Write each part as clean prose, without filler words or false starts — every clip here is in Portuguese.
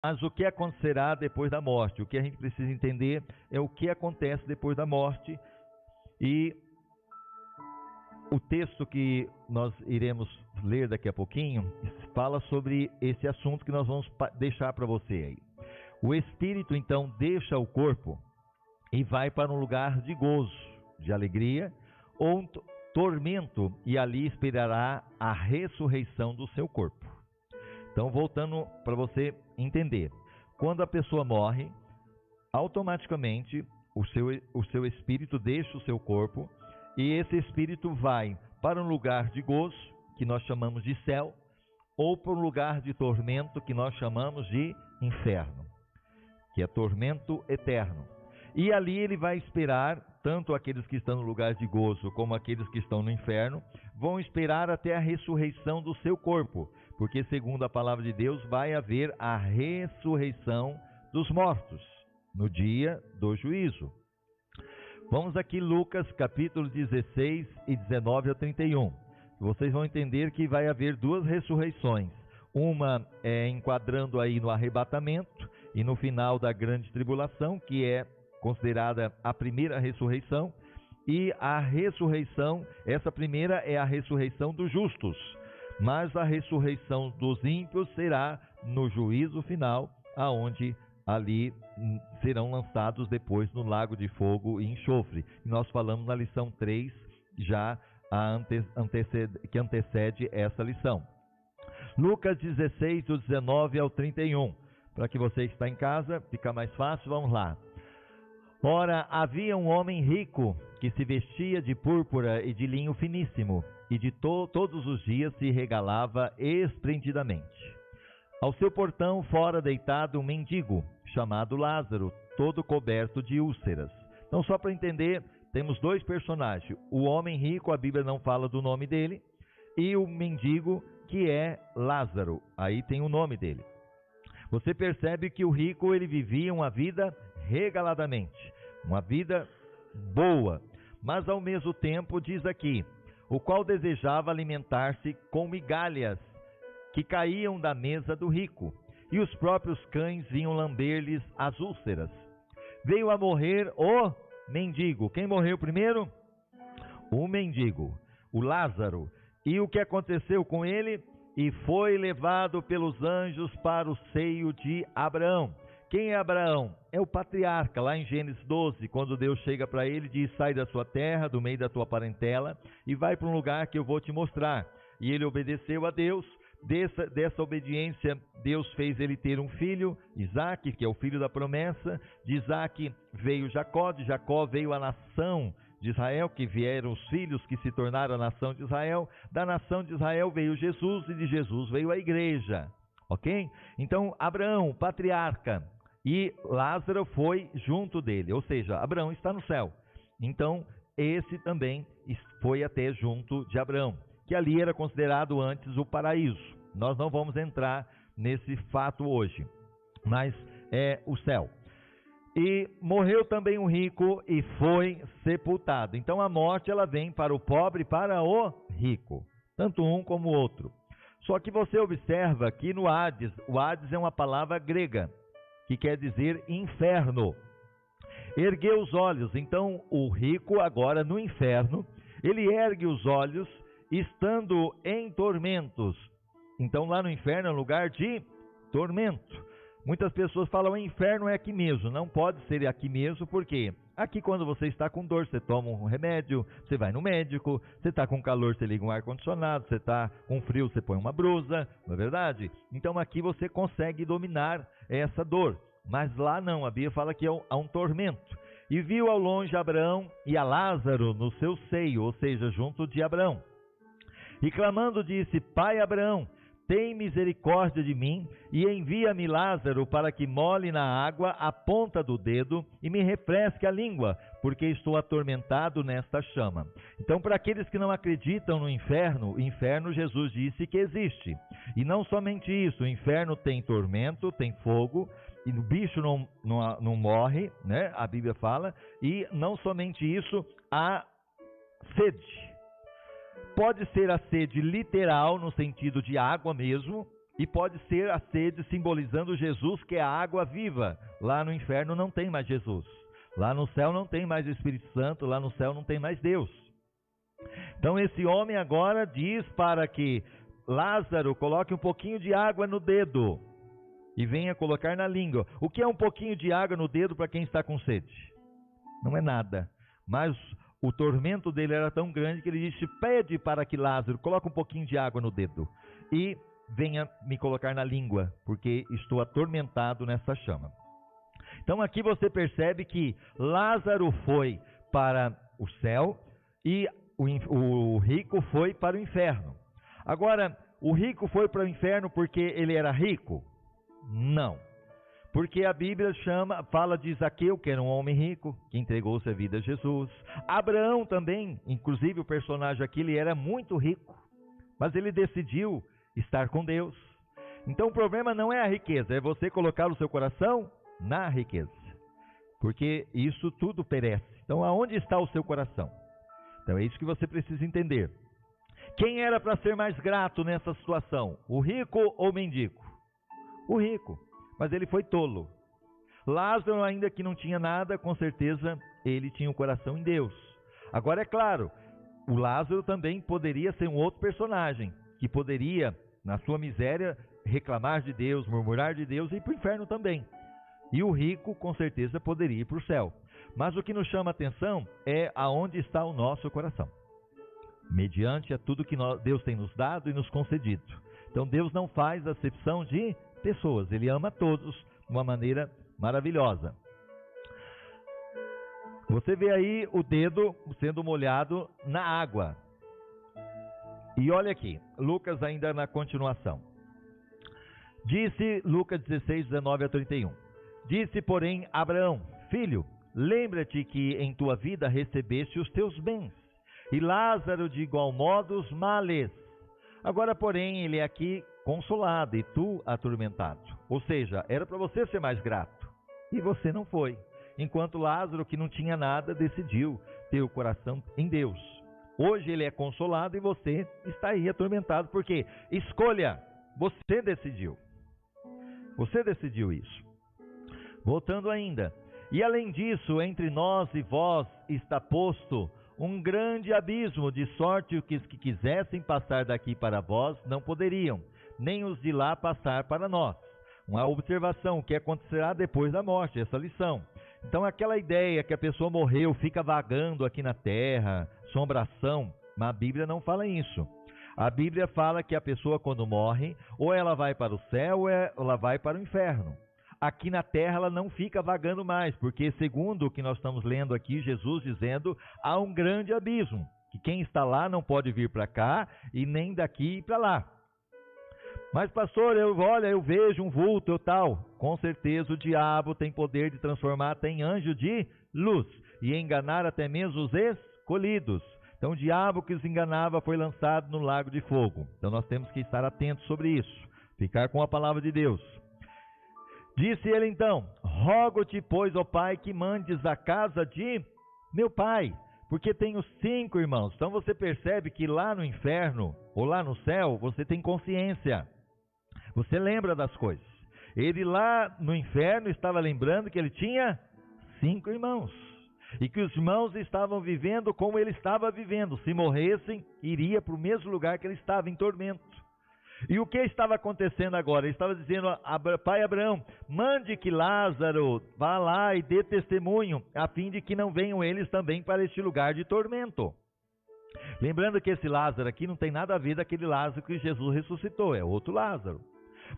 Mas o que acontecerá depois da morte? O que a gente precisa entender é o que acontece depois da morte. E o texto que nós iremos ler daqui a pouquinho fala sobre esse assunto que nós vamos deixar para você aí. O espírito então deixa o corpo e vai para um lugar de gozo, de alegria ou um tormento, e ali esperará a ressurreição do seu corpo. Então, voltando para você entender, quando a pessoa morre, automaticamente o seu espírito deixa o seu corpo e esse espírito vai para um lugar de gozo, que nós chamamos de céu, ou para um lugar de tormento, que nós chamamos de inferno, que é tormento eterno. E ali ele vai esperar, tanto aqueles que estão no lugar de gozo como aqueles que estão no inferno, vão esperar até a ressurreição do seu corpo, porque segundo a palavra de Deus vai haver a ressurreição dos mortos no dia do juízo. Vamos aqui Lucas capítulo 16 e 19 a 31. Vocês vão entender que vai haver duas ressurreições. Uma é enquadrando aí no arrebatamento e no final da grande tribulação, que é considerada a primeira ressurreição, e a ressurreição, essa primeira é a ressurreição dos justos, mas a ressurreição dos ímpios será no juízo final, aonde ali serão lançados depois no lago de fogo e enxofre. Nós falamos na lição 3, já que antecede essa lição. Lucas 16, do 19 ao 31. Para que você que está em casa, fica mais fácil, vamos lá. Ora, havia um homem rico que se vestia de púrpura e de linho finíssimo, e de todos os dias se regalava esplendidamente. Ao seu portão fora deitado um mendigo, chamado Lázaro, todo coberto de úlceras. Então, só para entender, temos dois personagens. O homem rico, a Bíblia não fala do nome dele, e o mendigo, que é Lázaro. Aí tem o nome dele. Você percebe que o rico, ele vivia uma vida regaladamente, uma vida boa, mas ao mesmo tempo, diz aqui, o qual desejava alimentar-se com migalhas que caíam da mesa do rico, e os próprios cães vinham lamber-lhes as úlceras. Veio a morrer o mendigo. Quem morreu primeiro? O mendigo, o Lázaro. E o que aconteceu com ele? E foi levado pelos anjos para o seio de Abraão. Quem é Abraão? É o patriarca, lá em Gênesis 12, quando Deus chega para ele e diz, sai da sua terra, do meio da tua parentela, e vai para um lugar que eu vou te mostrar. E ele obedeceu a Deus. Dessa obediência, Deus fez ele ter um filho, Isaque, que é o filho da promessa. De Isaque veio Jacó, de Jacó veio a nação de Israel, que vieram os filhos que se tornaram a nação de Israel. Da nação de Israel veio Jesus, e de Jesus veio a igreja. Ok? Então, Abraão, patriarca, e Lázaro foi junto dele, ou seja, Abraão está no céu. Então, esse também foi até junto de Abraão, que ali era considerado antes o paraíso. Nós não vamos entrar nesse fato hoje, mas é o céu. E morreu também um rico e foi sepultado. Então a morte ela vem para o pobre e para o rico, tanto um como o outro. Só que você observa que no Hades, o Hades é uma palavra grega, que quer dizer inferno. Ergueu os olhos, então o rico agora no inferno, ele ergue os olhos, estando em tormentos. Então lá no inferno é um lugar de tormento. Muitas pessoas falam, o inferno é aqui mesmo. Não pode ser aqui mesmo, porque aqui quando você está com dor, você toma um remédio, você vai no médico, você está com calor, você liga um ar-condicionado, você está com frio, você põe uma blusa, não é verdade? Então aqui você consegue dominar essa dor. Mas lá não, a Bíblia fala que há um tormento. E viu ao longe Abraão e a Lázaro no seu seio, ou seja, junto de Abraão. E clamando disse, Pai Abraão, tem misericórdia de mim e envia-me Lázaro para que molhe na água a ponta do dedo e me refresque a língua, porque estou atormentado nesta chama. Então, para aqueles que não acreditam no inferno, o inferno Jesus disse que existe. E não somente isso, o inferno tem tormento, tem fogo, e o bicho não morre, né? A Bíblia fala, e não somente isso, há sede. Pode ser a sede literal, no sentido de água mesmo, E pode ser a sede simbolizando Jesus, que é a água viva. Lá no inferno não tem mais Jesus. Lá no céu não tem mais o Espírito Santo, lá no céu não tem mais Deus. Então esse homem agora diz para que Lázaro coloque um pouquinho de água no dedo e venha colocar na língua. O que é um pouquinho de água no dedo para quem está com sede? Não é nada. Mas o tormento dele era tão grande que ele disse: pede para que Lázaro coloque um pouquinho de água no dedo e venha me colocar na língua, porque estou atormentado nessa chama. Então aqui você percebe que Lázaro foi para o céu e o rico foi para o inferno. Agora, o rico foi para o inferno porque ele era rico? Não. Porque a Bíblia fala de Zaqueu, que era um homem rico, que entregou sua vida a Jesus. Abraão também, inclusive o personagem aqui, ele era muito rico, mas ele decidiu estar com Deus. Então o problema não é a riqueza, é você colocar o seu coração na riqueza, porque isso tudo perece. Então aonde está o seu coração? Então é isso que você precisa entender. Quem era para ser mais grato nessa situação? O rico ou o mendigo? O rico, mas ele foi tolo. Lázaro, ainda que não tinha nada, com certeza ele tinha o coração em Deus. Agora é claro, o Lázaro também poderia ser um outro personagem, que poderia, na sua miséria, reclamar de Deus, murmurar de Deus e ir para o inferno também. E o rico, com certeza, poderia ir para o céu. Mas o que nos chama a atenção é aonde está o nosso coração. Mediante a tudo que Deus tem nos dado e nos concedido. Então Deus não faz acepção de pessoas, Ele ama todos de uma maneira maravilhosa. Você vê aí o dedo sendo molhado na água. E olha aqui, Lucas ainda na continuação. Disse, Lucas 16, 19 a 31. Disse, porém, Abraão: filho, lembra-te que em tua vida recebeste os teus bens, e Lázaro de igual modo os males. Agora, porém, ele é aqui consolado e tu atormentado. Ou seja, era para você ser mais grato, e você não foi. Enquanto Lázaro, que não tinha nada, decidiu ter o coração em Deus. Hoje ele é consolado e você está aí atormentado, porque escolha, você decidiu. Você decidiu isso. Voltando ainda. E além disso, entre nós e vós está posto um grande abismo, de sorte que os que quisessem passar daqui para vós não poderiam, nem os de lá passar para nós. Uma observação, o que acontecerá depois da morte, essa lição. Então aquela ideia que a pessoa morreu, fica vagando aqui na terra, assombração, mas a Bíblia não fala isso. A Bíblia fala que a pessoa, quando morre, ou ela vai para o céu ou ela vai para o inferno. Aqui na terra ela não fica vagando mais, porque segundo o que nós estamos lendo aqui, Jesus dizendo, há um grande abismo, que quem está lá não pode vir para cá e nem daqui para lá. Mas pastor, eu vejo um vulto, tal. Com certeza o diabo tem poder de transformar até em anjo de luz e enganar até mesmo os escolhidos. Então o diabo que os enganava foi lançado no lago de fogo. Então nós temos que estar atentos sobre isso, ficar com a palavra de Deus. Disse ele então: rogo-te, pois, ó Pai, que mandes a casa de meu pai, porque tenho 5 irmãos. Então você percebe que lá no inferno, ou lá no céu, você tem consciência. Você lembra das coisas. Ele lá no inferno estava lembrando que ele tinha 5 irmãos. E que os irmãos estavam vivendo como ele estava vivendo. Se morressem, iria para o mesmo lugar que ele estava, em tormento. E o que estava acontecendo agora? Ele estava dizendo: pai Abraão, mande que Lázaro vá lá e dê testemunho, a fim de que não venham eles também para este lugar de tormento. Lembrando que esse Lázaro aqui não tem nada a ver daquele Lázaro que Jesus ressuscitou, é outro Lázaro.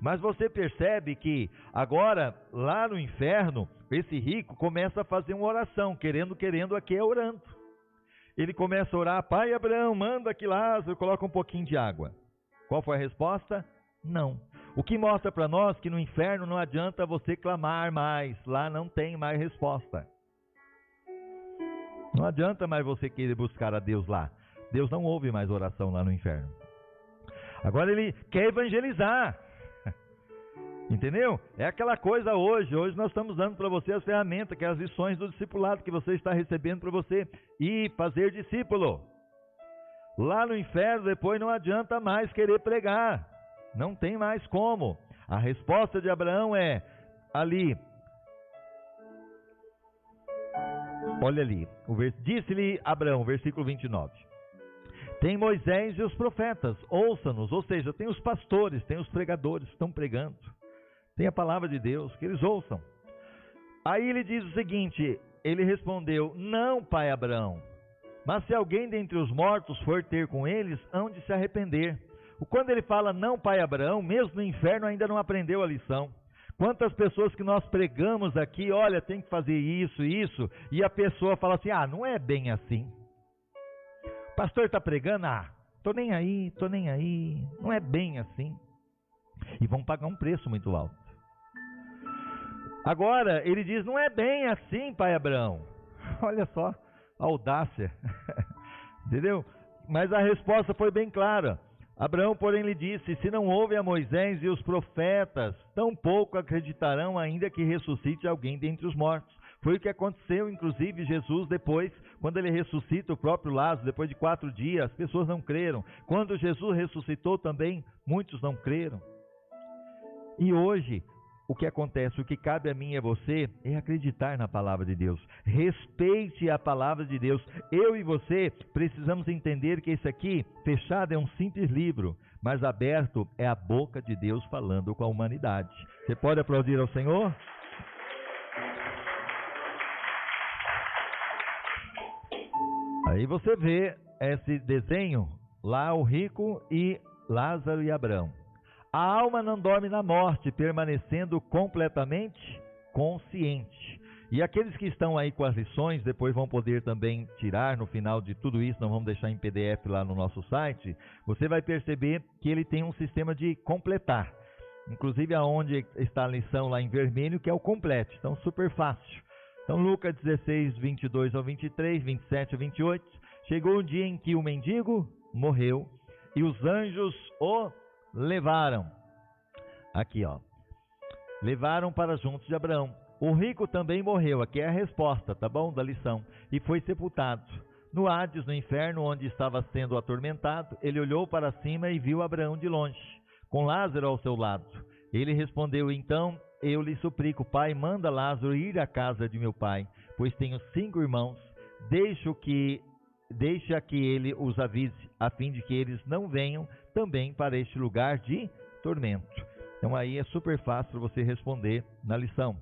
Mas você percebe que agora, lá no inferno, esse rico começa a fazer uma oração, querendo aqui é orando. Ele começa a orar: pai Abraão, manda que Lázaro coloque um pouquinho de água. Qual foi a resposta? Não. O que mostra para nós que no inferno não adianta você clamar mais, lá não tem mais resposta. Não adianta mais você querer buscar a Deus lá. Deus não ouve mais oração lá no inferno. Agora ele quer evangelizar. Entendeu? É aquela coisa hoje. Hoje nós estamos dando para você as ferramentas, que é as lições do discipulado que você está recebendo para você ir fazer discípulo. Lá no inferno depois não adianta mais querer pregar. Não tem mais como. A resposta de Abraão é ali. Olha ali. Disse-lhe Abraão, versículo 29. Tem Moisés e os profetas, ouça-nos. Ou seja, tem os pastores, tem os pregadores que estão pregando. Tem a palavra de Deus, que eles ouçam. Aí ele diz o seguinte, ele respondeu, não, pai Abraão, mas se alguém dentre os mortos for ter com eles, hão de se arrepender. Quando ele fala não, pai Abraão, mesmo no inferno ainda não aprendeu a lição. Quantas pessoas que nós pregamos aqui, olha, tem que fazer isso, e a pessoa fala assim, não é bem assim. O pastor está pregando, tô nem aí, não é bem assim. E vão pagar um preço muito alto. Agora, ele diz, não é bem assim, pai Abraão. Olha só, a audácia. Entendeu? Mas a resposta foi bem clara. Abraão, porém, lhe disse, se não houve a Moisés e os profetas, tampouco acreditarão ainda que ressuscite alguém dentre os mortos. Foi o que aconteceu, inclusive, Jesus depois, quando ele ressuscita o próprio Lázaro, depois de 4 dias, as pessoas não creram. Quando Jesus ressuscitou também, muitos não creram. E hoje, o que acontece, o que cabe a mim e a você é acreditar na palavra de Deus. Respeite a palavra de Deus. Eu e você precisamos entender que esse aqui, fechado, é um simples livro, mas aberto é a boca de Deus falando com a humanidade. Você pode aplaudir ao Senhor? Aí você vê esse desenho, lá o rico e Lázaro e Abraão. A alma não dorme na morte, permanecendo completamente consciente. E aqueles que estão aí com as lições, depois vão poder também tirar no final de tudo isso, nós vamos deixar em PDF lá no nosso site, você vai perceber que ele tem um sistema de completar. Inclusive aonde está a lição lá em vermelho, que é o complete. Então, super fácil. Então, Lucas 16, 22 ao 23, 27 ao 28. Chegou o dia em que o mendigo morreu e os anjos o levaram. Aqui, levaram para juntos de Abraão. O rico também morreu. Aqui é a resposta, tá bom? Da lição. E foi sepultado. No Hades, no inferno, onde estava sendo atormentado, ele olhou para cima e viu Abraão de longe, com Lázaro ao seu lado. Ele respondeu, então, eu lhe suplico, pai, manda Lázaro ir à casa de meu pai, pois tenho 5 irmãos. Deixa que ele os avise, a fim de que eles não venham também para este lugar de tormento. Então aí é super fácil você responder na lição.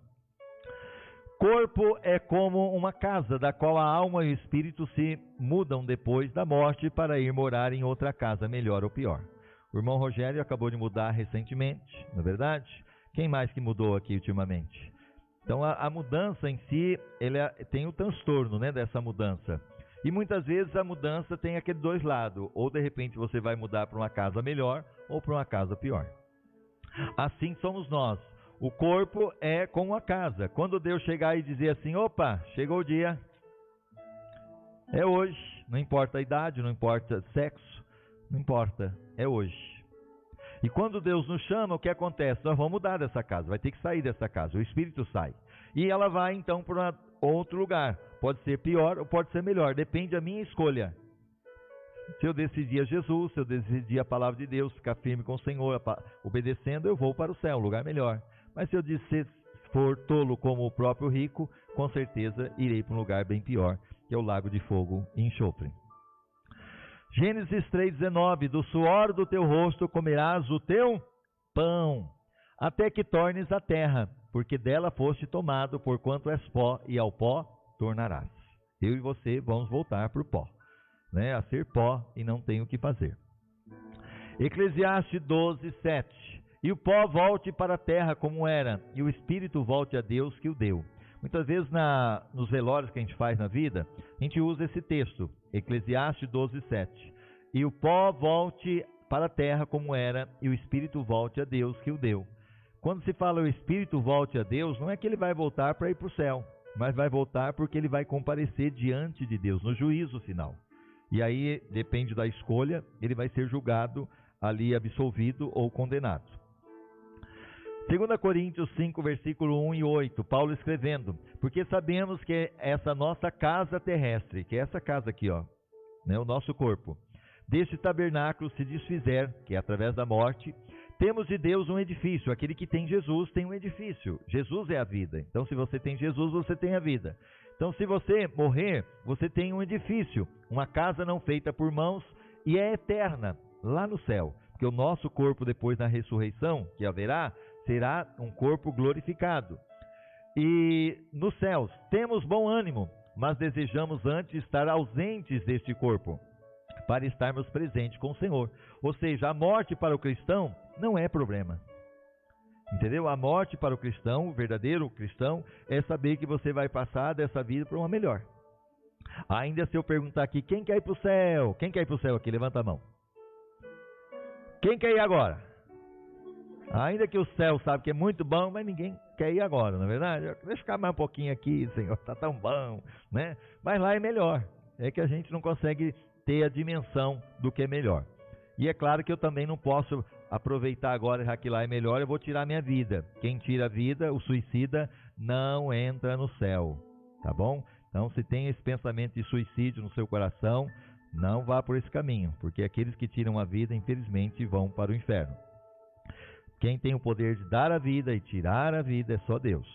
Corpo é como uma casa, da qual a alma e o espírito se mudam depois da morte para ir morar em outra casa, melhor ou pior. O irmão Rogério acabou de mudar recentemente, não é verdade? Quem mais que mudou aqui ultimamente? Então a mudança em si, tem o transtorno, né, dessa mudança. E muitas vezes a mudança tem aqueles 2 lados. Ou de repente você vai mudar para uma casa melhor ou para uma casa pior. Assim somos nós. O corpo é como a casa. Quando Deus chegar e dizer assim, opa, chegou o dia. É hoje. Não importa a idade, não importa sexo, não importa. É hoje. E quando Deus nos chama, o que acontece? Nós vamos mudar dessa casa. Vai ter que sair dessa casa. O Espírito sai. E ela vai então para outro lugar. Pode ser pior ou pode ser melhor, depende da minha escolha. Se eu decidir a Jesus, se eu decidir a palavra de Deus, ficar firme com o Senhor, obedecendo, eu vou para o céu, um lugar melhor. Mas se eu for tolo como o próprio rico, com certeza irei para um lugar bem pior, que é o lago de fogo e enxofre. Gênesis 3,19, do suor do teu rosto comerás o teu pão, até que tornes a terra, porque dela foste tomado, porquanto és pó, e ao pó tornarás. Eu e você vamos voltar para o pó, né? A ser pó e não tem o que fazer. Eclesiastes 12, 7. E o pó volte para a terra como era, e o espírito volte a Deus que o deu. Muitas vezes nos velórios que a gente faz na vida, a gente usa esse texto, Eclesiastes 12, 7. E o pó volte para a terra como era, e o espírito volte a Deus que o deu. Quando se fala o espírito volte a Deus, não é que ele vai voltar para ir para o céu, mas vai voltar porque ele vai comparecer diante de Deus, no juízo final. E aí, depende da escolha, ele vai ser julgado ali, absolvido ou condenado. 2 Coríntios 5, versículo 1 e 8, Paulo escrevendo, porque sabemos que essa nossa casa terrestre, que é essa casa aqui, né, o nosso corpo, deste tabernáculo se desfizer, que é através da morte, temos de Deus um edifício. Aquele que tem Jesus tem um edifício. Jesus é a vida. Então, se você tem Jesus, você tem a vida. Então, se você morrer, você tem um edifício, uma casa não feita por mãos e é eterna, lá no céu. Porque o nosso corpo, depois da ressurreição, que haverá, será um corpo glorificado. E nos céus, temos bom ânimo, mas desejamos antes estar ausentes deste corpo, para estarmos presentes com o Senhor. Ou seja, a morte para o cristão não é problema. Entendeu? A morte para o cristão, o verdadeiro cristão, é saber que você vai passar dessa vida para uma melhor. Ainda se eu perguntar aqui, quem quer ir para o céu? Quem quer ir para o céu aqui? Levanta a mão. Quem quer ir agora? Ainda que o céu sabe que é muito bom, mas ninguém quer ir agora, não é verdade? Deixa eu ficar mais um pouquinho aqui, Senhor, está tão bom, né? Mas lá é melhor. É que a gente não consegue ter a dimensão do que é melhor. E é claro que eu também não posso aproveitar agora, já que lá é melhor, eu vou tirar minha vida. Quem tira a vida, o suicida, não entra no céu, tá bom? Então, se tem esse pensamento de suicídio no seu coração, não vá por esse caminho, porque aqueles que tiram a vida, infelizmente, vão para o inferno. Quem tem o poder de dar a vida e tirar a vida é só Deus.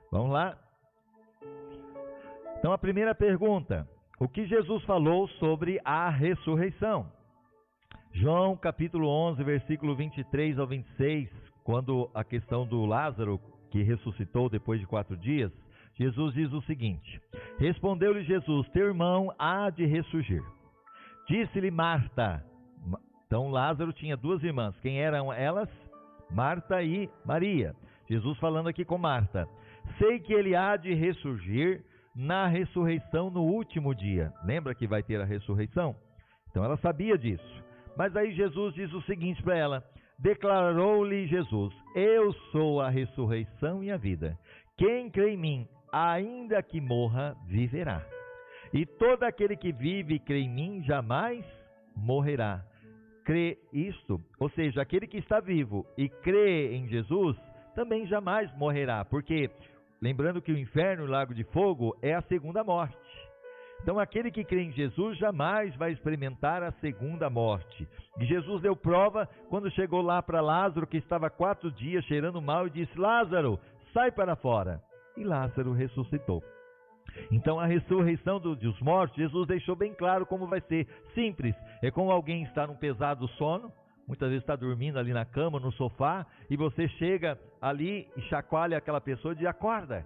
Vamos lá? Então, a primeira pergunta: o que Jesus falou sobre a ressurreição? João capítulo 11, versículo 23 ao 26, quando a questão do Lázaro, que ressuscitou depois de 4 dias, Jesus diz o seguinte: respondeu-lhe Jesus, teu irmão há de ressurgir. Disse-lhe Marta. Então Lázaro tinha 2 irmãs. Quem eram elas? Marta e Maria. Jesus falando aqui com Marta: sei que ele há de ressurgir na ressurreição no último dia. Lembra que vai ter a ressurreição? Então ela sabia disso. Mas aí Jesus diz o seguinte para ela: declarou-lhe Jesus, eu sou a ressurreição e a vida. Quem crê em mim, ainda que morra, viverá. E todo aquele que vive e crê em mim, jamais morrerá. Crê isto, ou seja, aquele que está vivo e crê em Jesus, também jamais morrerá. Porque, lembrando que o inferno, o lago de fogo, é a segunda morte. Então, aquele que crê em Jesus jamais vai experimentar a segunda morte. E Jesus deu prova quando chegou lá para Lázaro, que estava 4 dias cheirando mal, e disse: Lázaro, sai para fora. E Lázaro ressuscitou. Então, a ressurreição dos mortos, Jesus deixou bem claro como vai ser. Simples. É como alguém está num pesado sono, muitas vezes está dormindo ali na cama, no sofá, e você chega ali e chacoalha aquela pessoa e diz: acorda.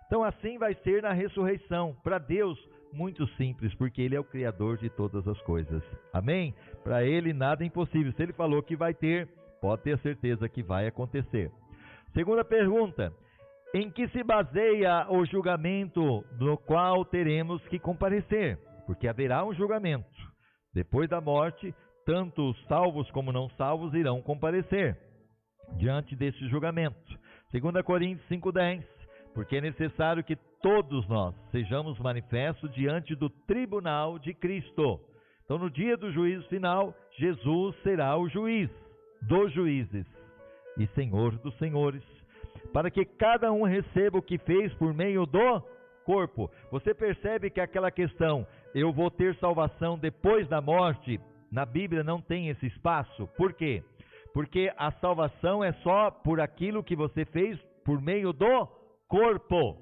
Então, assim vai ser na ressurreição. Para Deus, muito simples, porque Ele é o Criador de todas as coisas. Amém? Para Ele nada é impossível. Se Ele falou que vai ter, pode ter certeza que vai acontecer. Segunda pergunta: em que se baseia o julgamento no qual teremos que comparecer? Porque haverá um julgamento. Depois da morte, tanto os salvos como não salvos irão comparecer diante desse julgamento. 2 Coríntios 5,10: porque é necessário que todos nós sejamos manifestos diante do tribunal de Cristo. Então, no dia do juízo final, Jesus será o juiz dos juízes e Senhor dos senhores, para que cada um receba o que fez por meio do corpo. Você percebe que aquela questão, eu vou ter salvação depois da morte, na Bíblia não tem esse espaço. Por quê? Porque a salvação é só por aquilo que você fez por meio do corpo.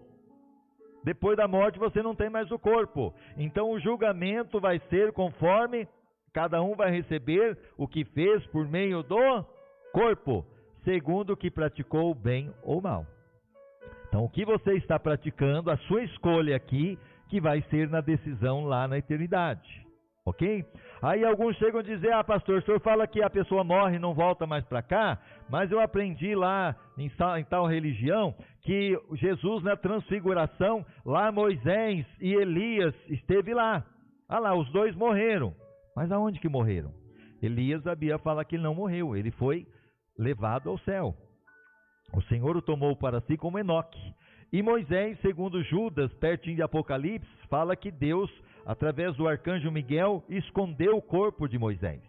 Depois da morte você não tem mais o corpo. Então o julgamento vai ser conforme cada um vai receber o que fez por meio do corpo, segundo o que praticou, bem ou mal. Então o que você está praticando, a sua escolha aqui, que vai ser na decisão lá na eternidade. Ok? Aí alguns chegam a dizer: ah, pastor, o senhor fala que a pessoa morre e não volta mais para cá, mas eu aprendi lá em tal religião que Jesus na transfiguração, lá Moisés e Elias esteve lá. Ah lá, os 2 morreram. Mas aonde que morreram? Elias, a Bíblia fala que ele não morreu, ele foi levado ao céu. O Senhor o tomou para si como Enoque. E Moisés, segundo Judas, pertinho de Apocalipse, fala que Deus, através do arcanjo Miguel, escondeu o corpo de Moisés.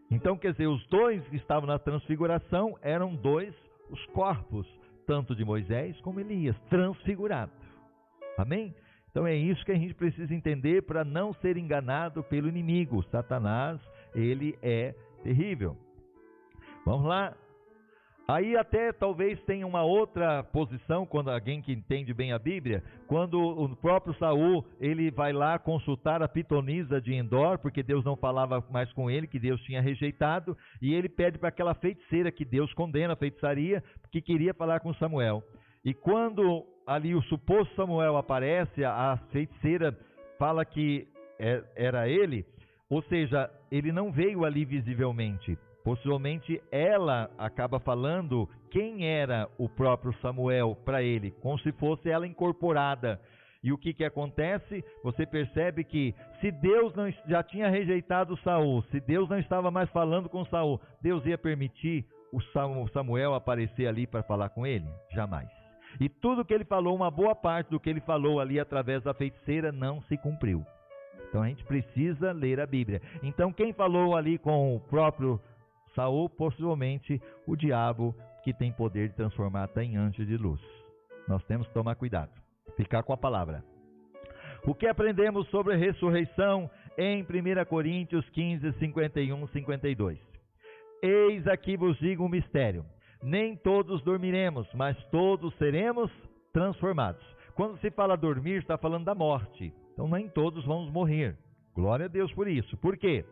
Então, quer dizer, os 2 que estavam na transfiguração eram 2 os corpos, tanto de Moisés como Elias, transfigurados. Amém? Então é isso que a gente precisa entender para não ser enganado pelo inimigo. Satanás, ele é terrível. Vamos lá. Aí até talvez tenha uma outra posição, quando alguém que entende bem a Bíblia, quando o próprio Saul, ele vai lá consultar a pitonisa de Endor, porque Deus não falava mais com ele, que Deus tinha rejeitado, e ele pede para aquela feiticeira, que Deus condena a feitiçaria, que queria falar com Samuel. E quando ali o suposto Samuel aparece, a feiticeira fala que era ele, ou seja, ele não veio ali visivelmente. Possivelmente ela acaba falando quem era o próprio Samuel para ele, como se fosse ela incorporada. E o que acontece? Você percebe que se Deus não já tinha rejeitado Saul, se Deus não estava mais falando com Saul, Deus ia permitir o Samuel aparecer ali para falar com ele? Jamais. E tudo que ele falou, uma boa parte do que ele falou ali através da feiticeira não se cumpriu. Então a gente precisa ler a Bíblia. Então quem falou ali com o próprio Saul, possivelmente o diabo, que tem poder de transformar até em anjo de luz. Nós temos que tomar cuidado, ficar com a palavra. O que aprendemos sobre a ressurreição em 1 Coríntios 15, 51, 52? Eis aqui vos digo um mistério. Nem todos dormiremos, mas todos seremos transformados. Quando se fala dormir, está falando da morte. Então nem todos vamos morrer. Glória a Deus por isso. Por quê?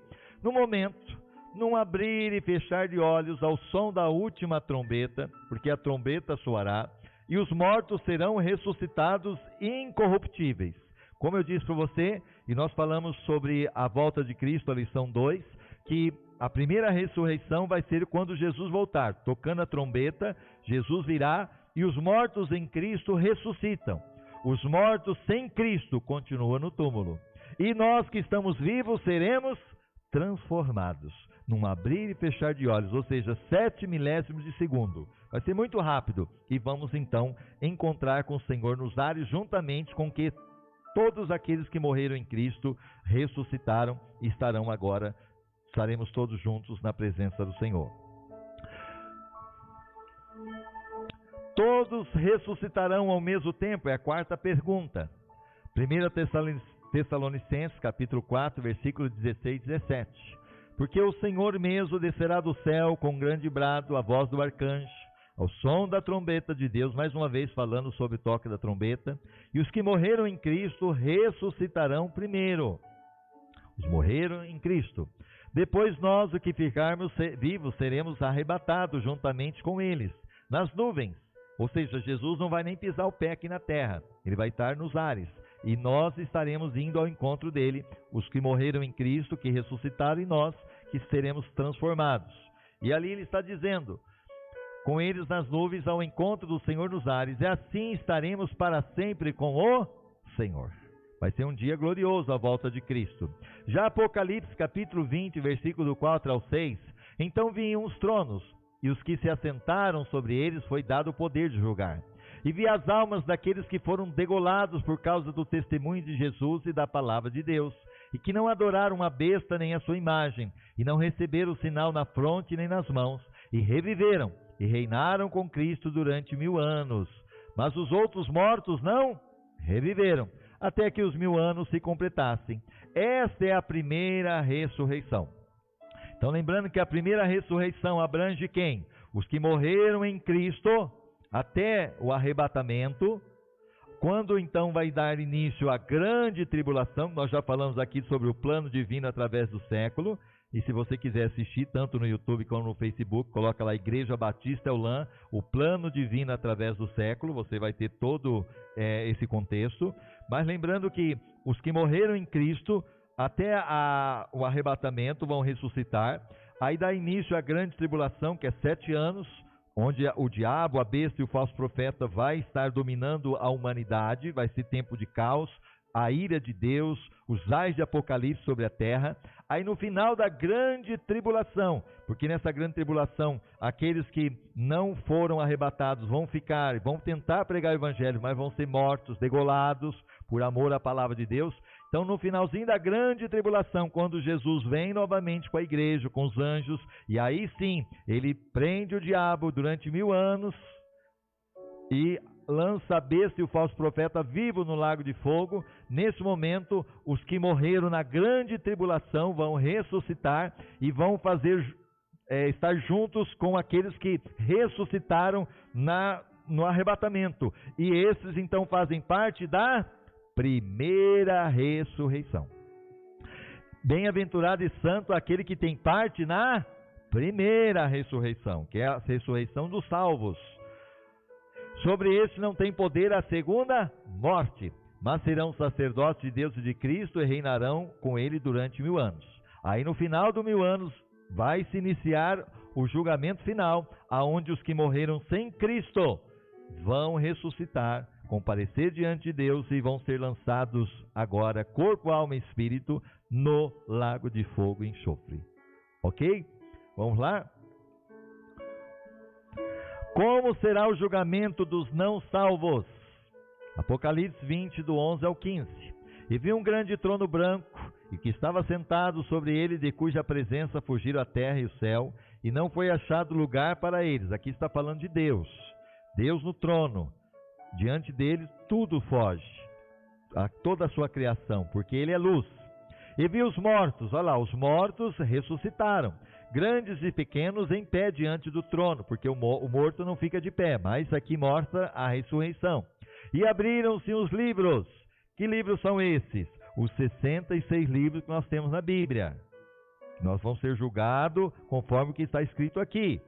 No momento, num abrir e fechar de olhos ao som da última trombeta, porque a trombeta soará, e os mortos serão ressuscitados incorruptíveis. Como eu disse para você, e nós falamos sobre a volta de Cristo, a lição 2, que a primeira ressurreição vai ser quando Jesus voltar. Tocando a trombeta, Jesus virá e os mortos em Cristo ressuscitam. Os mortos sem Cristo continuam no túmulo. E nós que estamos vivos seremos transformados. Num abrir e fechar de olhos, ou seja, 7 milésimos de segundo. Vai ser muito rápido e vamos então encontrar com o Senhor nos ares, juntamente com que todos aqueles que morreram em Cristo ressuscitaram e estaremos todos juntos na presença do Senhor. Todos ressuscitarão ao mesmo tempo? É a quarta pergunta. 1 Tessalonicenses, capítulo 4, versículo 16 e 17. Porque o Senhor mesmo descerá do céu com grande brado, a voz do arcanjo, ao som da trombeta de Deus, mais uma vez falando sobre o toque da trombeta, e os que morreram em Cristo ressuscitarão primeiro. Os morreram em Cristo. Depois nós, os que ficarmos vivos, seremos arrebatados juntamente com eles, nas nuvens. Ou seja, Jesus não vai nem pisar o pé aqui na terra, ele vai estar nos ares. E nós estaremos indo ao encontro dele, os que morreram em Cristo, que ressuscitaram, e nós que seremos transformados. E ali ele está dizendo, com eles nas nuvens ao encontro do Senhor nos ares, e assim estaremos para sempre com o Senhor. Vai ser um dia glorioso a volta de Cristo. Já Apocalipse capítulo 20, versículo 4 ao 6, então vinham os tronos, e os que se assentaram sobre eles foi dado o poder de julgar. E vi as almas daqueles que foram degolados por causa do testemunho de Jesus e da palavra de Deus, e que não adoraram a besta nem a sua imagem, e não receberam o sinal na fronte nem nas mãos, e reviveram, e reinaram com Cristo durante 1000 anos. Mas os outros mortos não reviveram, até que os 1000 anos se completassem. Esta é a primeira ressurreição. Então lembrando que a primeira ressurreição abrange quem? Os que morreram em Cristo até o arrebatamento, quando então vai dar início à grande tribulação. Nós já falamos aqui sobre o plano divino através do século, e se você quiser assistir tanto no YouTube como no Facebook, coloca lá Igreja Batista Eulam, o plano divino através do século, você vai ter todo esse contexto. Mas lembrando que os que morreram em Cristo até o arrebatamento vão ressuscitar. Aí dá início à grande tribulação, que é 7 anos, onde o diabo, a besta e o falso profeta vai estar dominando a humanidade. Vai ser tempo de caos, a ira de Deus, os ais de Apocalipse sobre a terra. Aí no final da grande tribulação, porque nessa grande tribulação, aqueles que não foram arrebatados vão ficar, vão tentar pregar o evangelho, mas vão ser mortos, degolados, por amor à palavra de Deus. Então no finalzinho da grande tribulação, quando Jesus vem novamente com a igreja, com os anjos, e aí sim, ele prende o diabo durante 1000 anos, e lança a besta e o falso profeta vivo no lago de fogo. Nesse momento, os que morreram na grande tribulação vão ressuscitar e vão fazer estar juntos com aqueles que ressuscitaram no arrebatamento. E esses então fazem parte da primeira ressurreição. Bem-aventurado e santo aquele que tem parte na primeira ressurreição, que é a ressurreição dos salvos. Sobre este não tem poder a segunda morte, mas serão sacerdotes de Deus e de Cristo e reinarão com ele durante 1000 anos. Aí no final do 1000 anos vai se iniciar o julgamento final, aonde os que morreram sem Cristo vão ressuscitar, comparecer diante de Deus e vão ser lançados agora, corpo, alma e espírito, no lago de fogo e enxofre. Ok? Vamos lá? Como será o julgamento dos não salvos? Apocalipse 20, do 11 ao 15. E vi um grande trono branco, e que estava sentado sobre ele, de cuja presença fugiram a terra e o céu, e não foi achado lugar para eles. Aqui está falando de Deus. Deus no trono. Diante dele tudo foge, toda a sua criação, porque ele é luz. E vi os mortos, olha lá, os mortos ressuscitaram, grandes e pequenos em pé diante do trono, porque o morto não fica de pé, mas aqui mostra a ressurreição. E abriram-se os livros. Que livros são esses? Os 66 livros que nós temos na Bíblia. Nós vamos ser julgados conforme o que está escrito aqui.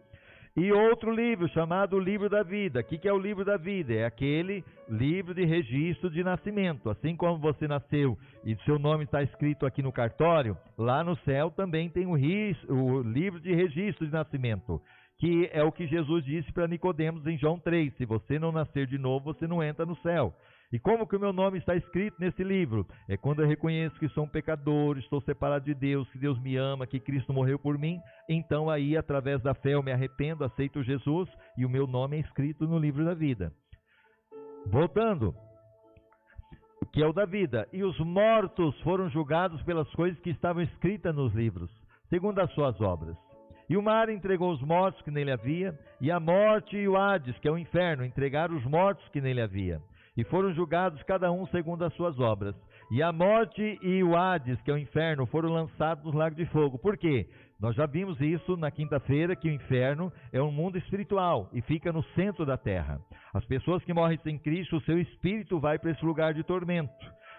E outro livro, chamado o livro da vida. O que é o livro da vida? É aquele livro de registro de nascimento. Assim como você nasceu e seu nome está escrito aqui no cartório, lá no céu também tem o livro de registro de nascimento, que é o que Jesus disse para Nicodemos em João 3. Se você não nascer de novo, você não entra no céu. E como que o meu nome está escrito nesse livro? É quando eu reconheço que sou um pecador, estou separado de Deus, que Deus me ama, que Cristo morreu por mim. Então aí, através da fé, eu me arrependo, aceito Jesus e o meu nome é escrito no livro da vida. Voltando, que é o da vida. E os mortos foram julgados pelas coisas que estavam escritas nos livros, segundo as suas obras. E o mar entregou os mortos que nele havia, e a morte e o Hades, que é o inferno, entregaram os mortos que nele havia. E foram julgados cada um segundo as suas obras. E a morte e o Hades, que é o inferno, foram lançados no lago de fogo. Por quê? Nós já vimos isso na quinta-feira, que o inferno é um mundo espiritual e fica no centro da terra. As pessoas que morrem sem Cristo, o seu espírito vai para esse lugar de tormento.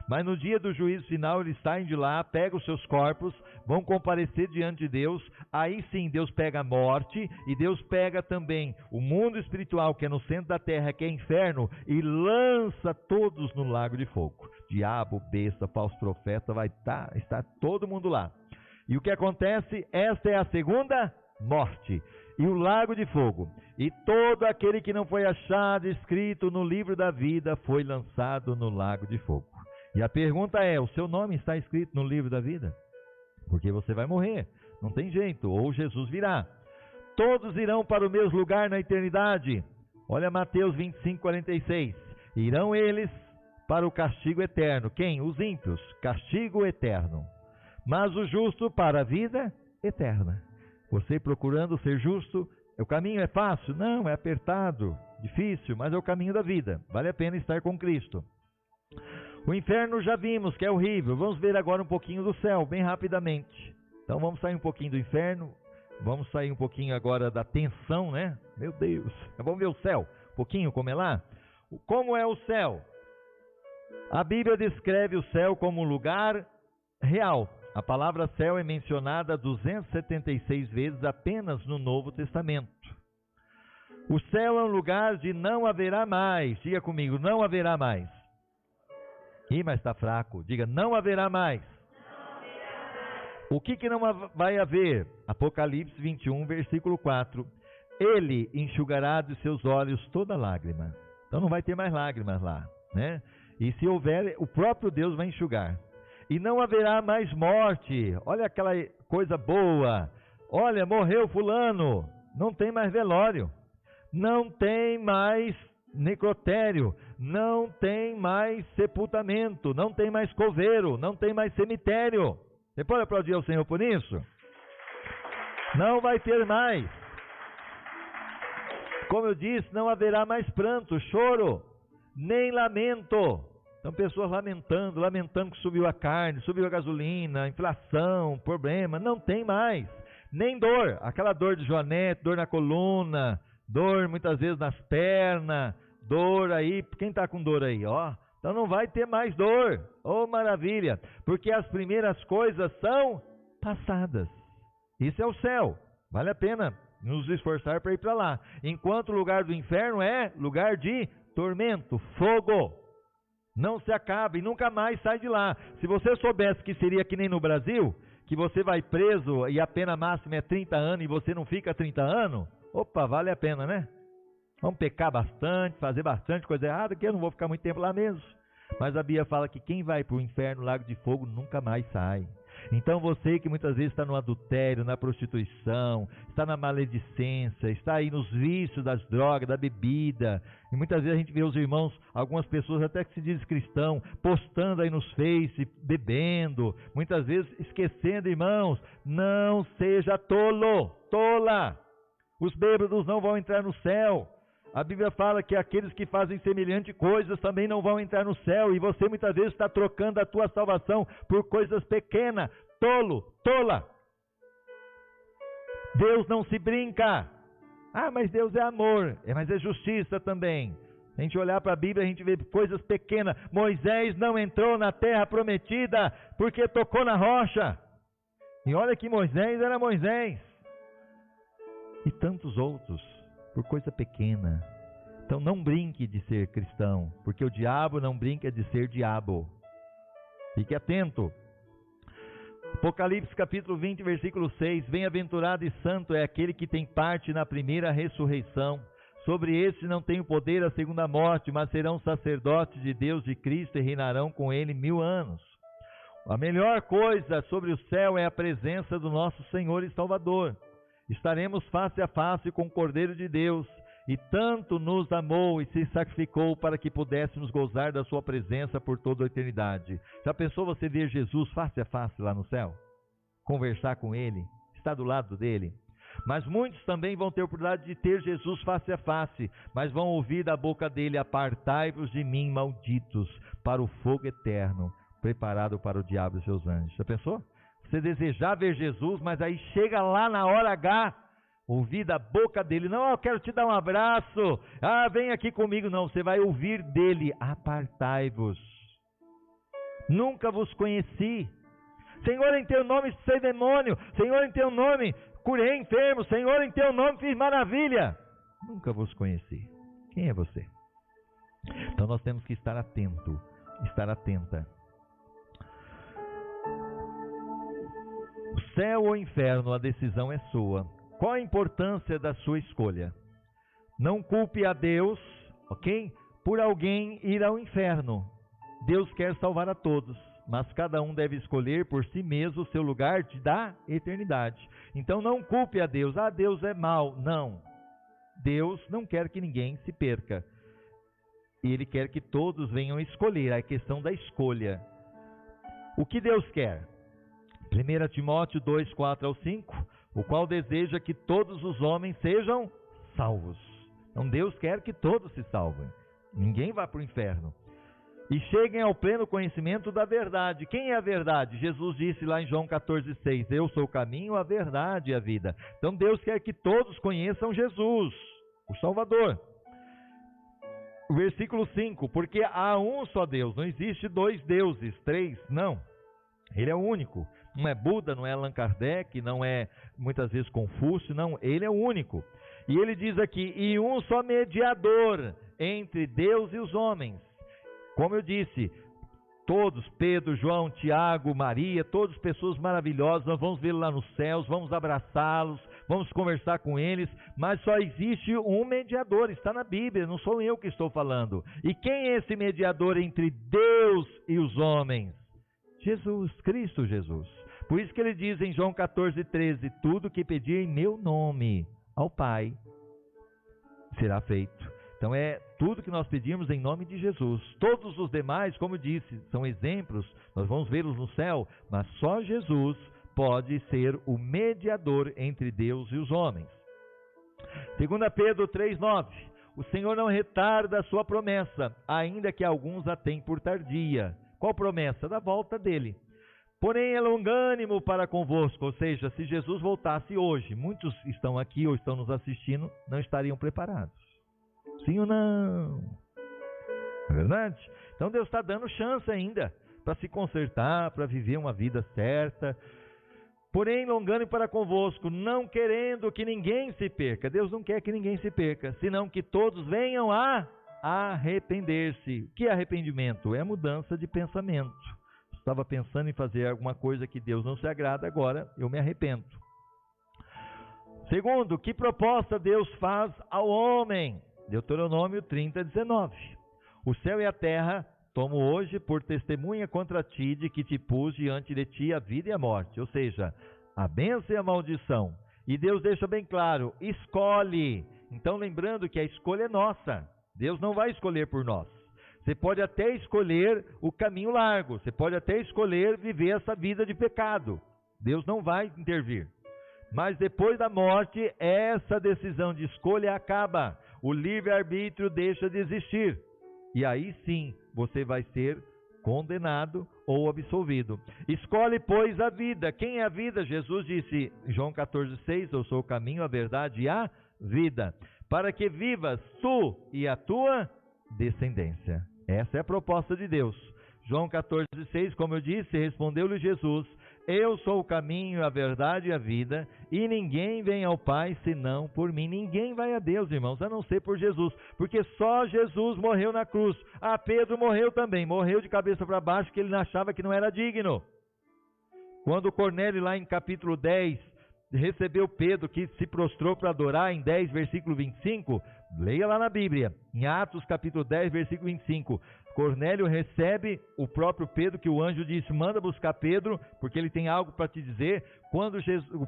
Mas no dia do juízo final, eles saem de lá, pegam os seus corpos, vão comparecer diante de Deus. Aí sim, Deus pega a morte e Deus pega também o mundo espiritual, que é no centro da terra, que é inferno, e lança todos no lago de fogo. Diabo, besta, falso profeta, vai estar todo mundo lá. E o que acontece? Esta é a segunda morte. E o lago de fogo. E todo aquele que não foi achado escrito no livro da vida foi lançado no lago de fogo. E a pergunta é, o seu nome está escrito no livro da vida? Porque você vai morrer, não tem jeito, ou Jesus virá. Todos irão para o mesmo lugar na eternidade. Olha Mateus 25, 46. Irão eles para o castigo eterno. Quem? Os ímpios. Castigo eterno. Mas o justo para a vida eterna. Você procurando ser justo, o caminho é fácil? Não, é apertado, difícil, mas é o caminho da vida. Vale a pena estar com Cristo. O inferno já vimos que é horrível. Vamos ver agora um pouquinho do céu, bem rapidamente. Então vamos sair um pouquinho do inferno. Vamos sair um pouquinho agora da tensão, né? Meu Deus. Vamos ver o céu, um pouquinho como é lá. Como é o céu? A Bíblia descreve o céu como um lugar real. A palavra céu é mencionada 276 vezes apenas no Novo Testamento. O céu é um lugar de não haverá mais. Diga comigo, não haverá mais. Ih, mas está fraco. Diga, não haverá mais. O que não vai haver? Apocalipse 21, versículo 4. Ele enxugará dos seus olhos toda lágrima. Então não vai ter mais lágrimas lá, né? E se houver, o próprio Deus vai enxugar. E não haverá mais morte. Olha aquela coisa boa. Olha, morreu fulano. Não tem mais velório. Não tem mais necrotério, não tem mais sepultamento, não tem mais coveiro, não tem mais cemitério. Você pode aplaudir ao Senhor por isso? Não vai ter mais. Como eu disse, não haverá mais pranto, choro, nem lamento. Então pessoas lamentando que subiu a carne, subiu a gasolina, inflação, problema, não tem mais. nem dor, aquela dor de joanete, dor na coluna, dor muitas vezes nas pernas, dor aí, quem está com dor aí, ó? Então não vai ter mais dor, oh maravilha, porque as primeiras coisas são passadas. Isso é o céu, vale a pena nos esforçar para ir para lá. Enquanto o lugar do inferno é lugar de tormento, fogo. Não se acaba e nunca mais sai de lá. Se você soubesse que seria que nem no Brasil, que você vai preso e a pena máxima é 30 anos e você não fica 30 anos, opa, vale a pena, né? Vamos pecar bastante, fazer bastante coisa errada, que eu não vou ficar muito tempo lá mesmo. Mas a Bíblia fala que quem vai para o inferno, lago de fogo, nunca mais sai. Então você que muitas vezes está no adultério, na prostituição, está na maledicência, está aí nos vícios das drogas, da bebida, e muitas vezes a gente vê os irmãos, algumas pessoas até que se dizem cristão, postando aí nos Face, bebendo, muitas vezes esquecendo, irmãos, não seja tolo, tola, os bêbados não vão entrar no céu. A Bíblia fala que aqueles que fazem semelhante coisas também não vão entrar no céu. E você muitas vezes está trocando a tua salvação por coisas pequenas. Tolo, tola. Deus não se brinca. Ah, mas Deus é amor. Mas é justiça também. A gente olhar para a Bíblia, a gente vê coisas pequenas. Moisés não entrou na terra prometida porque tocou na rocha. E olha que Moisés era Moisés. E tantos outros. Por coisa pequena. Então não brinque de ser cristão, porque o diabo não brinca de ser diabo. Fique atento. Apocalipse capítulo 20, versículo 6. Bem-aventurado e santo é aquele que tem parte na primeira ressurreição. Sobre este não tem o poder a segunda morte, mas serão sacerdotes de Deus de Cristo e reinarão com ele 1000 anos. A melhor coisa sobre o céu é a presença do nosso Senhor e Salvador. Estaremos face a face com o Cordeiro de Deus, e tanto nos amou e se sacrificou para que pudéssemos gozar da sua presença por toda a eternidade. Já pensou você ver Jesus face a face lá no céu? Conversar com Ele, estar do lado dele? Mas muitos também vão ter a oportunidade de ter Jesus face a face, mas vão ouvir da boca dele: apartai-vos de mim, malditos, para o fogo eterno, preparado para o diabo e seus anjos. Já pensou? Você desejar ver Jesus, mas aí chega lá na hora H, ouvir da boca dele: não, eu quero te dar um abraço, vem aqui comigo. Não, você vai ouvir dele: apartai-vos, nunca vos conheci. Senhor, em teu nome expulsei demônio, Senhor, em teu nome curei enfermo, Senhor, em teu nome fiz maravilha. Nunca vos conheci. Quem é você? Então nós temos que estar atento, estar atenta. Céu ou inferno, a decisão é sua. Qual a importância da sua escolha? Não culpe a Deus, ok? Por alguém ir ao inferno. Deus quer salvar a todos, mas cada um deve escolher por si mesmo o seu lugar da eternidade. Então não culpe a Deus. Deus é mau. Não. Deus não quer que ninguém se perca. Ele quer que todos venham escolher. É a questão da escolha. O que Deus quer? 1 Timóteo 2, 4 ao 5, o qual deseja que todos os homens sejam salvos. Então Deus quer que todos se salvem. Ninguém vai para o inferno. E cheguem ao pleno conhecimento da verdade. Quem é a verdade? Jesus disse lá em João 14, 6, eu sou o caminho, a verdade e a vida. Então Deus quer que todos conheçam Jesus, o Salvador. O versículo 5, porque há um só Deus, não existe dois deuses, três, não. Ele é o único. Não é Buda, não é Allan Kardec, não é muitas vezes Confúcio, não, ele é o único. E ele diz aqui: e um só mediador entre Deus e os homens. Como eu disse, todos, Pedro, João, Tiago, Maria, todas pessoas maravilhosas, nós vamos vê-los lá nos céus, vamos abraçá-los, vamos conversar com eles, mas só existe um mediador, está na Bíblia, não sou eu que estou falando. E quem é esse mediador entre Deus e os homens? Jesus, Cristo Jesus. Por isso que ele diz em João 14, 13, tudo que pedir em meu nome ao Pai será feito. Então é tudo que nós pedimos em nome de Jesus. Todos os demais, como eu disse, são exemplos, nós vamos vê-los no céu, mas só Jesus pode ser o mediador entre Deus e os homens. 2 Pedro 3, 9, o Senhor não retarda a sua promessa, ainda que alguns a tenham por tardia. Qual promessa? Da volta dele. Porém é longânimo para convosco. Ou seja, se Jesus voltasse hoje, muitos estão aqui ou estão nos assistindo, não estariam preparados. Sim ou não? É verdade? Então Deus está dando chance ainda para se consertar, para viver uma vida certa. Porém, longânimo para convosco, não querendo que ninguém se perca. Deus não quer que ninguém se perca, senão que todos venham a arrepender-se. O que é arrependimento? É mudança de pensamento. Estava pensando em fazer alguma coisa que Deus não se agrada, agora eu me arrependo. Segundo, que proposta Deus faz ao homem? Deuteronômio 30:19. O céu e a terra tomo hoje por testemunha contra ti de que te pus diante de ti a vida e a morte. Ou seja, a bênção e a maldição. E Deus deixa bem claro, escolhe. Então lembrando que a escolha é nossa. Deus não vai escolher por nós. Você pode até escolher o caminho largo. Você pode até escolher viver essa vida de pecado. Deus não vai intervir. Mas depois da morte, essa decisão de escolha acaba. O livre-arbítrio deixa de existir. E aí sim, você vai ser condenado ou absolvido. Escolhe, pois, a vida. Quem é a vida? Jesus disse em João 14,6, eu sou o caminho, a verdade e a vida. Para que vivas tu e a tua descendência. Essa é a proposta de Deus. João 14,6, como eu disse, respondeu-lhe Jesus, eu sou o caminho, a verdade e a vida, e ninguém vem ao Pai senão por mim. Ninguém vai a Deus, irmãos, a não ser por Jesus, porque só Jesus morreu na cruz. Pedro morreu também, morreu de cabeça para baixo, porque ele achava que não era digno. Quando Cornélio, lá em capítulo 10, recebeu Pedro, que se prostrou para adorar, em 10, versículo 25, leia lá na Bíblia, em Atos capítulo 10, versículo 25, Cornélio recebe o próprio Pedro, que o anjo disse, manda buscar Pedro, porque ele tem algo para te dizer. Quando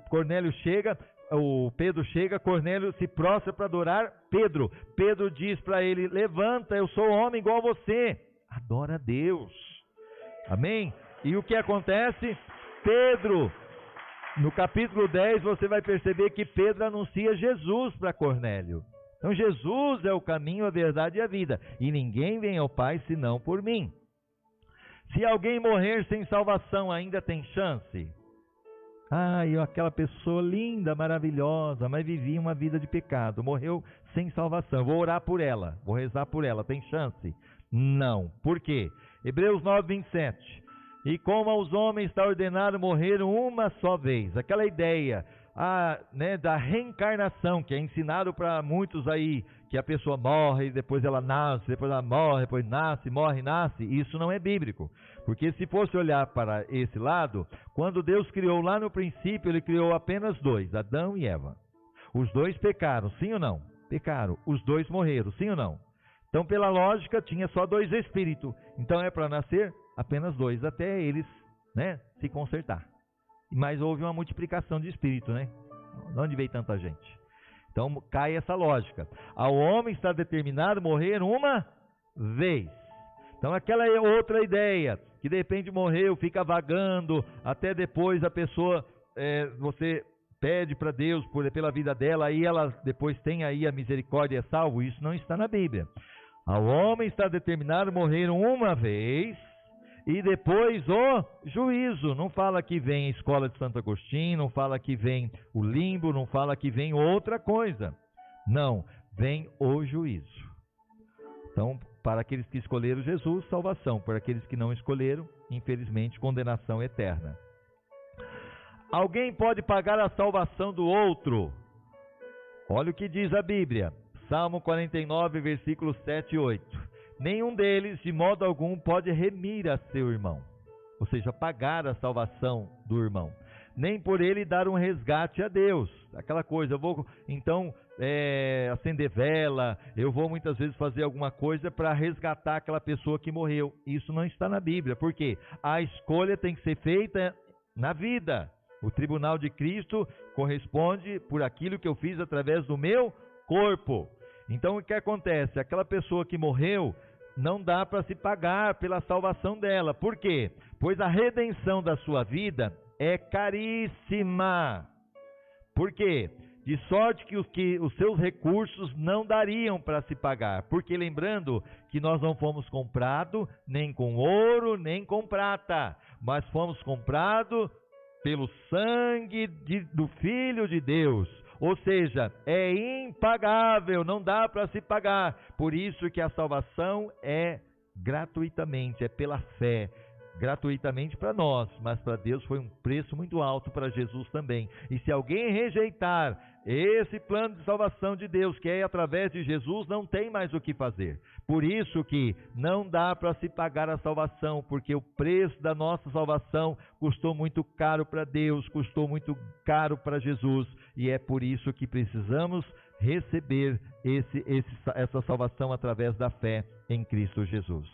Cornélio chega, o Pedro chega, Cornélio se prostra para adorar Pedro. Pedro diz para ele, levanta, eu sou homem igual a você. Adora a Deus. Amém? E o que acontece? Pedro, no capítulo 10, você vai perceber que Pedro anuncia Jesus para Cornélio. Então Jesus é o caminho, a verdade e a vida, e ninguém vem ao Pai senão por mim. Se alguém morrer sem salvação, ainda tem chance? Aquela pessoa linda, maravilhosa, mas vivia uma vida de pecado, morreu sem salvação, vou orar por ela, vou rezar por ela, tem chance? Não. Por quê? Hebreus 9:27. E como aos homens está ordenado morrer uma só vez, aquela ideia da reencarnação, que é ensinado para muitos aí, que a pessoa morre, depois ela nasce, depois ela morre, depois nasce, morre, nasce. Isso não é bíblico, porque se fosse olhar para esse lado, quando Deus criou lá no princípio, Ele criou apenas dois, Adão e Eva. Os dois pecaram, sim ou não? Pecaram. Os dois morreram, sim ou não? Então, pela lógica, tinha só dois espíritos. Então é para nascer apenas dois, até eles se consertar. Mas houve uma multiplicação de espírito, né? De onde veio tanta gente? Então cai essa lógica. Ao homem está determinado morrer uma vez. Então aquela é outra ideia, que de repente morreu, fica vagando, até depois a pessoa, você pede para Deus pela vida dela, aí ela depois tem aí a misericórdia e é salvo. Isso não está na Bíblia. Ao homem está determinado morrer uma vez, e depois o juízo. Não fala que vem a escola de Santo Agostinho, não fala que vem o limbo, não fala que vem outra coisa. Não, vem o juízo. Então, para aqueles que escolheram Jesus, salvação. Para aqueles que não escolheram, infelizmente, condenação eterna. Alguém pode pagar a salvação do outro? Olha o que diz a Bíblia. Salmo 49, versículos 7 e 8. Nenhum deles, de modo algum, pode remir a seu irmão, ou seja, pagar a salvação do irmão, nem por ele dar um resgate a Deus. Aquela coisa, eu vou então acender vela, eu vou muitas vezes fazer alguma coisa para resgatar aquela pessoa que morreu. Isso não está na Bíblia, porque a escolha tem que ser feita na vida. O tribunal de Cristo corresponde por aquilo que eu fiz através do meu corpo. Então o que acontece? Aquela pessoa que morreu, não dá para se pagar pela salvação dela. Por quê? Pois a redenção da sua vida é caríssima. Por quê? de sorte que os seus recursos não dariam para se pagar. Porque lembrando que nós não fomos comprados nem com ouro, nem com prata, mas fomos comprados pelo sangue do Filho de Deus. Ou seja, é impagável, não dá para se pagar. Por isso que a salvação é gratuitamente, é pela fé. Gratuitamente para nós, mas para Deus foi um preço muito alto, para Jesus também. E se alguém rejeitar esse plano de salvação de Deus, que é através de Jesus, não tem mais o que fazer. Por isso que não dá para se pagar a salvação, porque o preço da nossa salvação custou muito caro para Deus, custou muito caro para Jesus, e é por isso que precisamos receber essa salvação através da fé em Cristo Jesus.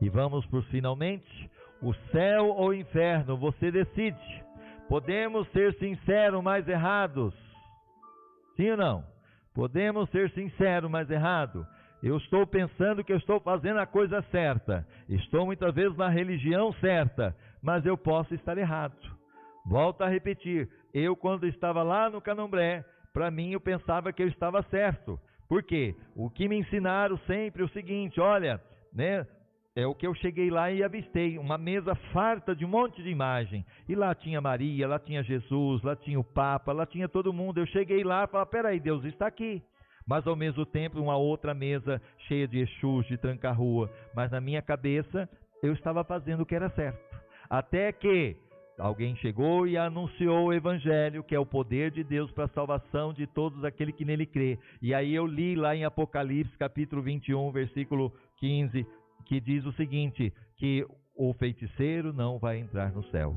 E vamos por finalmente, o céu ou o inferno, você decide. Podemos ser sinceros, mas errados. Sim ou não? Podemos ser sinceros, mas errados. Eu estou pensando que eu estou fazendo a coisa certa. Estou muitas vezes na religião certa, mas eu posso estar errado. Volto a repetir, eu quando estava lá no Candomblé, para mim eu pensava que eu estava certo. Por quê? O que me ensinaram sempre é o seguinte, olha, né? É o que eu cheguei lá e avistei, uma mesa farta de um monte de imagem. E lá tinha Maria, lá tinha Jesus, lá tinha o Papa, lá tinha todo mundo. Eu cheguei lá e falei, peraí, Deus está aqui. Mas ao mesmo tempo uma outra mesa cheia de Exus, de tranca-rua. Mas na minha cabeça eu estava fazendo o que era certo. Até que alguém chegou e anunciou o Evangelho, que é o poder de Deus para a salvação de todos aqueles que nele crê. E aí eu li lá em Apocalipse, capítulo 21, versículo 15, que diz o seguinte, que o feiticeiro não vai entrar no céu.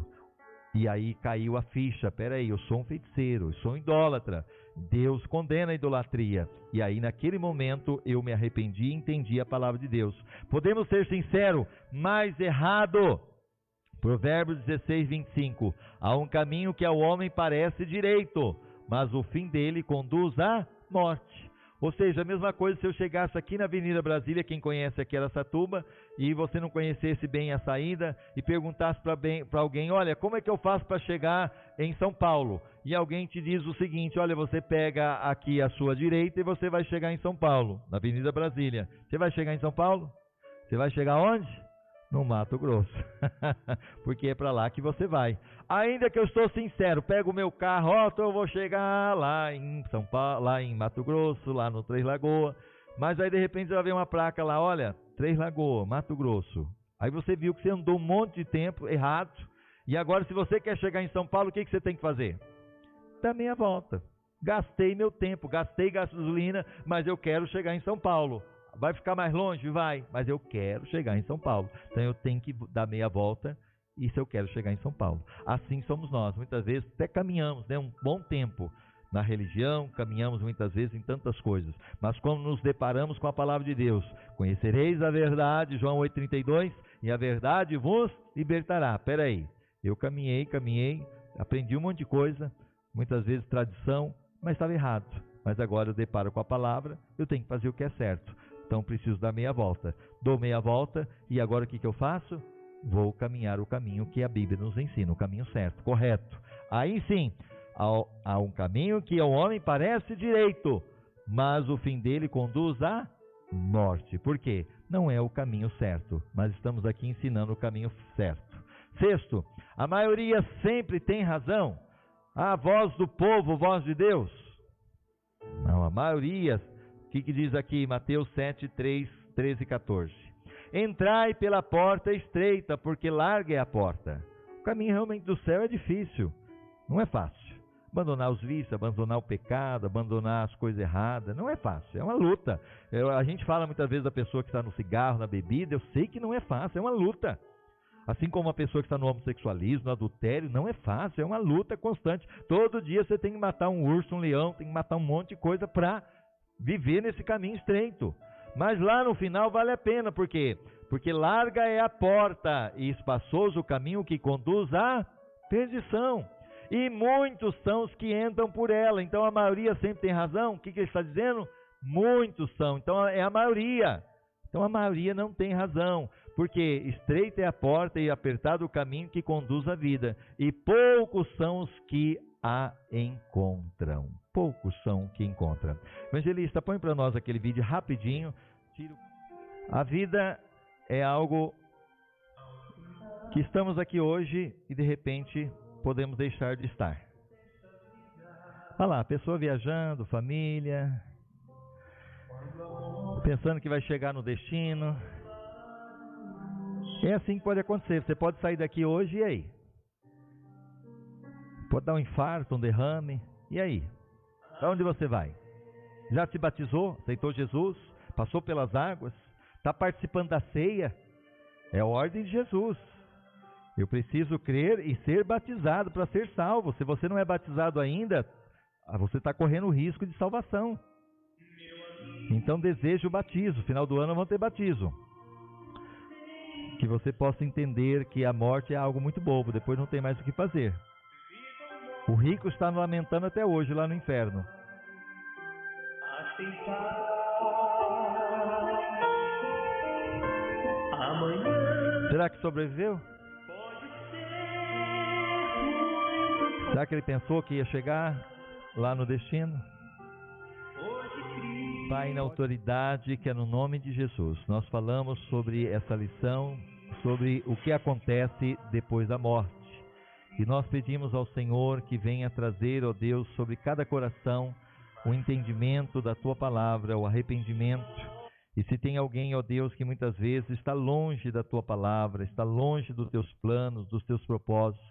E aí caiu a ficha, peraí, eu sou um feiticeiro, eu sou um idólatra, Deus condena a idolatria. E aí naquele momento eu me arrependi e entendi a palavra de Deus. Podemos ser sinceros, mas errado. Provérbios 16, 25. Há um caminho que ao homem parece direito, mas o fim dele conduz à morte. Ou seja, a mesma coisa se eu chegasse aqui na Avenida Brasília, quem conhece aqui Araçatuba, e você não conhecesse bem a saída, e perguntasse para alguém, olha, como é que eu faço para chegar em São Paulo? E alguém te diz o seguinte, olha, você pega aqui a sua direita e você vai chegar em São Paulo, na Avenida Brasília. Você vai chegar em São Paulo? Você vai chegar onde? No Mato Grosso, porque é para lá que você vai. Ainda que eu estou sincero, pego o meu carro, eu vou chegar lá em São Paulo, lá em Mato Grosso, lá no Três Lagoas, mas aí de repente vai ver uma placa lá, olha, Três Lagoas, Mato Grosso. Aí você viu que você andou um monte de tempo errado, e agora se você quer chegar em São Paulo, o que você tem que fazer? Dá meia volta. Gastei meu tempo, gastei gasolina, mas eu quero chegar em São Paulo. Vai ficar mais longe? Vai, mas eu quero chegar em São Paulo. Então eu tenho que dar meia volta, e se eu quero chegar em São Paulo. Assim somos nós, muitas vezes até caminhamos, né, um bom tempo na religião, caminhamos muitas vezes em tantas coisas, mas quando nos deparamos com a palavra de Deus, conhecereis a verdade, João 8,32, e a verdade vos libertará. Peraí, eu caminhei, aprendi um monte de coisa, muitas vezes tradição, mas estava errado. Mas agora eu deparo com a palavra, eu tenho que fazer o que é certo. Então preciso dar meia volta. Dou meia volta e agora o que eu faço? Vou caminhar o caminho que a Bíblia nos ensina, o caminho certo, correto. Aí sim, há um caminho que ao homem parece direito, mas o fim dele conduz à morte. Por quê? Não é o caminho certo, mas estamos aqui ensinando o caminho certo. Sexto, a maioria sempre tem razão. A voz do povo, voz de Deus. Não, a maioria. O que diz aqui Mateus 7, 3, 13 e 14? Entrai pela porta estreita, porque larga é a porta. O caminho realmente do céu é difícil, não é fácil. Abandonar os vícios, abandonar o pecado, abandonar as coisas erradas, não é fácil, é uma luta. A gente fala muitas vezes da pessoa que está no cigarro, na bebida, eu sei que não é fácil, é uma luta. Assim como a pessoa que está no homossexualismo, no adultério, não é fácil, é uma luta constante. Todo dia você tem que matar um urso, um leão, tem que matar um monte de coisa para viver nesse caminho estreito. Mas lá no final vale a pena, por quê? Porque larga é a porta e espaçoso o caminho que conduz à perdição. E muitos são os que entram por ela. Então a maioria sempre tem razão. O que ele está dizendo? Muitos são. Então é a maioria. Então a maioria não tem razão. Porque estreita é a porta e apertado o caminho que conduz à vida. E poucos são os que a encontram. Poucos são que encontram. Evangelista, põe para nós aquele vídeo rapidinho. A vida é algo que estamos aqui hoje e de repente podemos deixar de estar. Olha lá, pessoa viajando, família, pensando que vai chegar no destino. É assim que pode acontecer. Você pode sair daqui hoje e aí? Pode dar um infarto, um derrame. E aí? Para onde você vai? Já se batizou? Aceitou Jesus? Passou pelas águas? Está participando da ceia? É a ordem de Jesus. Eu preciso crer e ser batizado para ser salvo. Se você não é batizado ainda, você está correndo o risco de salvação. Então deseje o batismo. Final do ano vão ter batismo. Que você possa entender que a morte é algo muito bobo. Depois não tem mais o que fazer. O rico está lamentando até hoje lá no inferno. Será que sobreviveu? Será que ele pensou que ia chegar lá no destino? Pai, na autoridade que é no nome de Jesus, nós falamos sobre essa lição, sobre o que acontece depois da morte. E nós pedimos ao Senhor que venha trazer, ó Deus, sobre cada coração o entendimento da Tua palavra, o arrependimento. E se tem alguém, ó Deus, que muitas vezes está longe da Tua palavra, está longe dos Teus planos, dos Teus propósitos,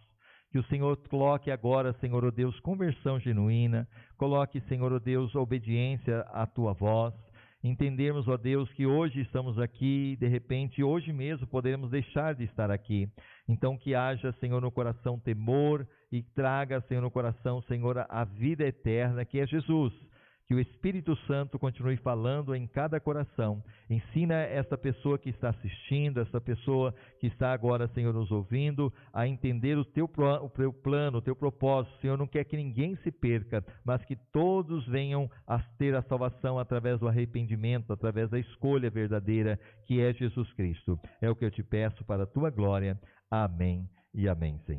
que o Senhor coloque agora, Senhor, ó Deus, conversão genuína, coloque, Senhor, ó Deus, obediência à Tua voz, entendermos, ó Deus, que hoje estamos aqui, de repente, hoje mesmo podemos deixar de estar aqui. Então que haja, Senhor, no coração temor e traga, Senhor, no coração, Senhor, a vida eterna, que é Jesus. Que o Espírito Santo continue falando em cada coração. Ensina essa pessoa que está assistindo, essa pessoa que está agora, Senhor, nos ouvindo, a entender o teu plano, o teu propósito. Senhor, não quer que ninguém se perca, mas que todos venham a ter a salvação através do arrependimento, através da escolha verdadeira, que é Jesus Cristo. É o que eu te peço para a tua glória. Amém e amém, Senhor.